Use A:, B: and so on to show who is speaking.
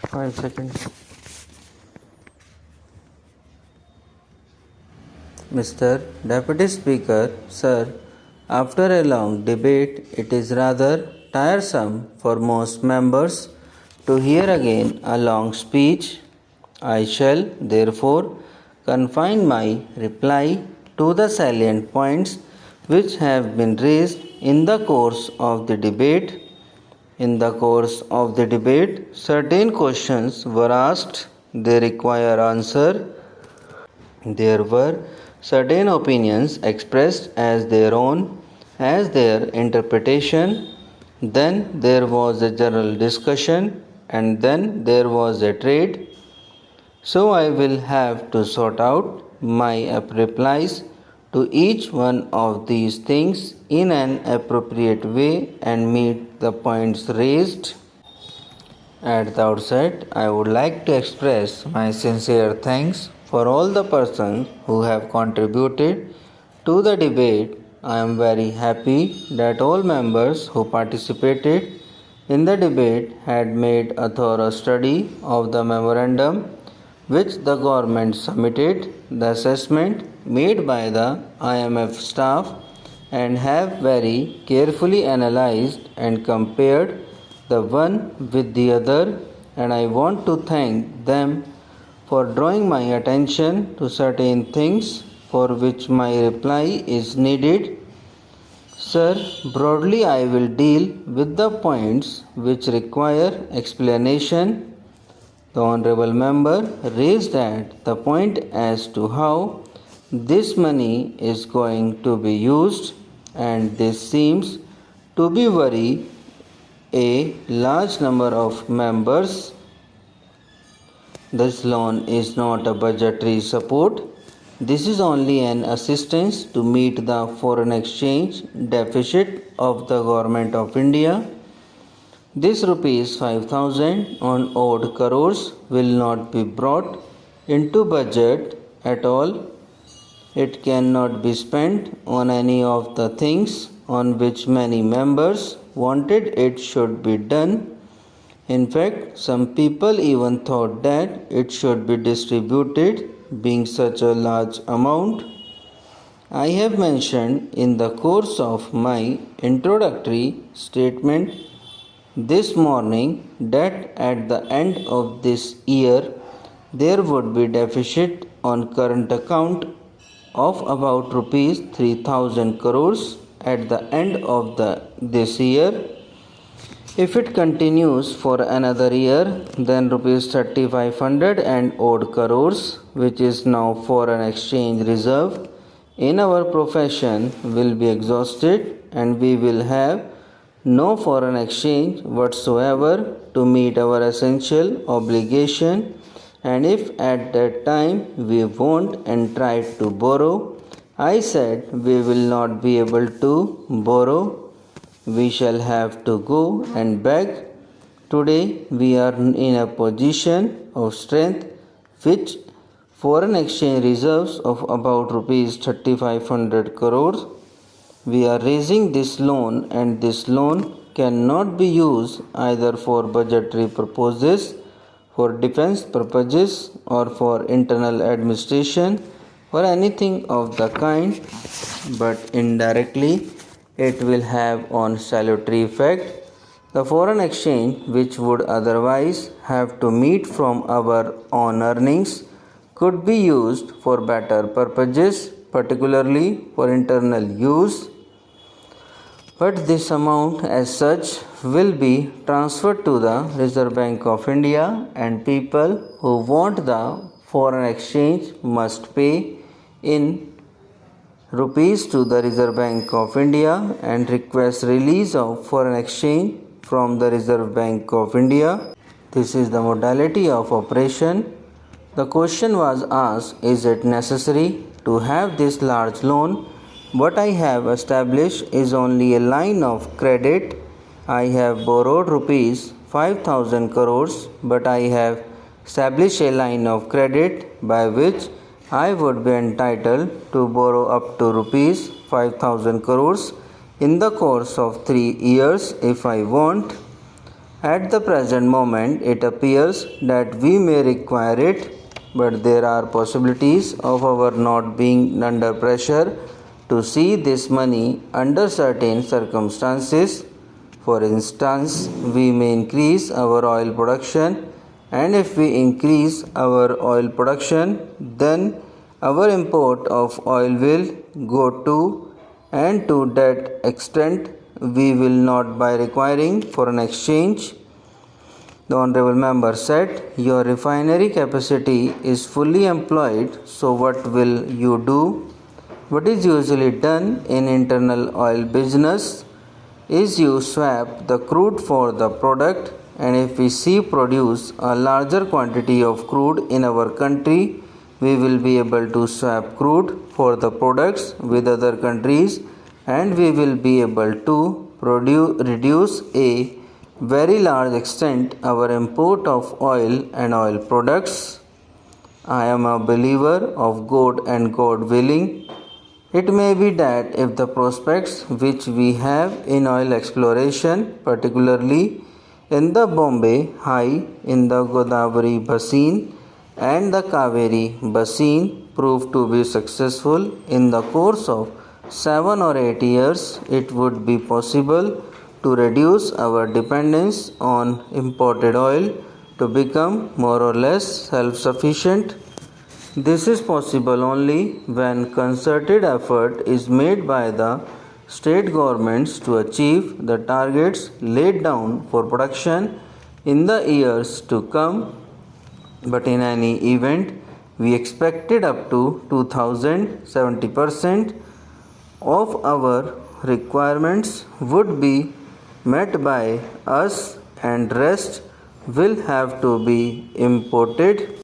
A: 5 seconds. Mr. Deputy Speaker, Sir, after a long debate, it is rather tiresome for most members to hear again a long speech. I shall, therefore, confine my reply to the salient points which have been raised in the course of the debate. In the course of the debate, certain questions were asked, they require answer. There were certain opinions expressed as their own, as their interpretation. Then there was a general discussion, and then there was a trade. So I will have to sort out my replies to each one of these things in an appropriate way and meet the points raised. At the outset, I would like to express my sincere thanks for all the persons who have contributed to the debate. I am very happy that all members who participated in the debate had made a thorough study of the memorandum which the government submitted, the assessment made by the IMF staff, and have very carefully analyzed and compared the one with the other, and I want to thank them for drawing my attention to certain things for which my reply is needed. Sir, broadly I will deal with the points which require explanation. The Honorable Member raised at the point as to how this money is going to be used, and this seems to be very a large number of members. This loan is not a budgetary support. This is only an assistance to meet the foreign exchange deficit of the Government of India. This rupees 5,000 on odd crores will not be brought into budget at all. It cannot be spent on any of the things on which many members wanted it should be done. In fact, some people even thought that it should be distributed, being such a large amount. I have mentioned in the course of my introductory statement this morning that at the end of this year there would be deficit on current account of about rupees 3,000 crores at the end of this year. If it continues for another year, then rupees 3,500 and odd crores, which is now foreign exchange reserve in our profession, will be exhausted, and we will have no foreign exchange whatsoever to meet our essential obligation. And if at that time we won't and try to borrow, I said we will not be able to borrow. We shall have to go and beg. Today we are in a position of strength which foreign exchange reserves of about rupees 3,500 crores. We are raising this loan, and this loan cannot be used either for budgetary purposes, for defense purposes, or for internal administration or anything of the kind, but indirectly it will have on salutary effect. The foreign exchange which would otherwise have to meet from our own earnings could be used for better purposes, particularly for internal use. But this amount as such will be transferred to the Reserve Bank of India, and people who want the foreign exchange must pay in rupees to the Reserve Bank of India and request release of foreign exchange from the Reserve Bank of India. This is the modality of operation. The question was asked, is it necessary to have this large loan? What I have established is only a line of credit. I have borrowed rupees 5,000 crores, but I have established a line of credit by which I would be entitled to borrow up to rupees 5,000 crores in the course of 3 years if I want. At the present moment, it appears that we may require it, but there are possibilities of our not being under pressure to see this money under certain circumstances. For instance, we may increase our oil production, and if we increase our oil production, then our import of oil will go too, and to that extent we will not by requiring foreign exchange. The honorable member said, your refinery capacity is fully employed, so what will you do? What is usually done in internal oil business is you swap the crude for the product, and if we see produce a larger quantity of crude in our country, we will be able to swap crude for the products with other countries, and we will be able to reduce a very large extent our import of oil and oil products. I am a believer of God and God willing. It may be that if the prospects which we have in oil exploration, particularly in the Bombay High, in the Godavari Basin and the Kaveri Basin, prove to be successful in the course of 7 or 8 years, it would be possible to reduce our dependence on imported oil to become more or less self-sufficient. This is possible only when concerted effort is made by the state governments to achieve the targets laid down for production in the years to come. But in any event, we expected up to 2070% of our requirements would be met by us, and rest will have to be imported.